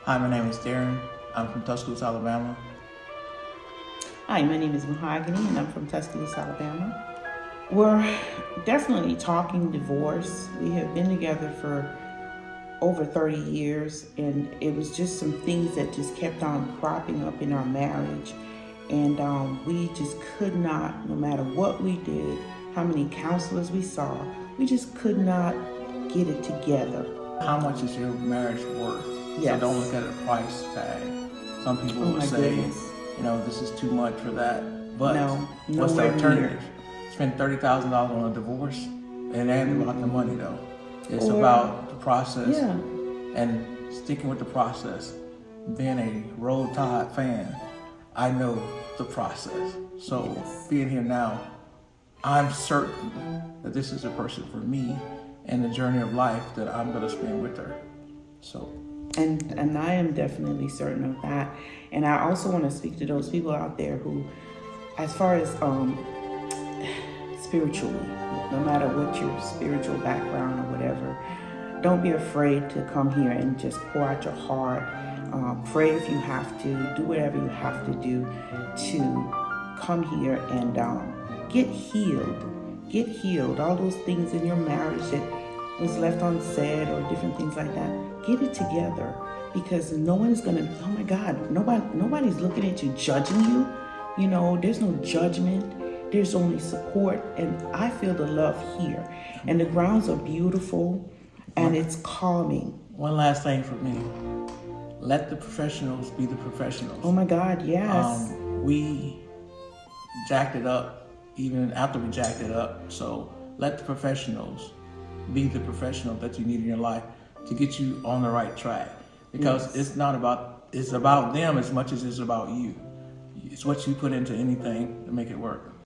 Hi, my name is Darren. I'm from Tuscaloosa, Alabama. Hi, my name is Mahogany and I'm from Tuscaloosa, Alabama. We're definitely talking divorce. We have been together for over 30 years and it was just some things that just kept on cropping up in our marriage. And we just could not, no matter what we did, how many counselors we saw, we just could not get it together. How much is your marriage worth? Yes. So don't look at a price tag. Some people will say, this is too much for that. But No, what's the nowhere alternative? near. Spend $30,000 on a divorce? It ain't about the money though. It's about the process and sticking with the process. Being a Roll Tide fan, I know the process. So being here now, I'm certain that this is a person for me and the journey of life that I'm going to spend with her. So. And I am definitely certain of that. And I also want to speak to those people out there who, as far as spiritually, no matter what your spiritual background or whatever, don't be afraid to come here and just pour out your heart. Pray if you have to, do whatever you have to do to come here and get healed. Get healed. All those things in your marriage that was left unsaid or different things like that, get it together, because no one's gonna, oh my God, nobody's looking at you, judging you. There's no judgment, there's only support, and I feel the love here. And the grounds are beautiful and it's calming. One last thing for me, let the professionals be the professionals. Oh my God, yes. We jacked it up even after we jacked it up, so let the professionals be the professional that you need in your life to get you on the right track. Because it's about them as much as it's about you. It's what you put into anything to make it work.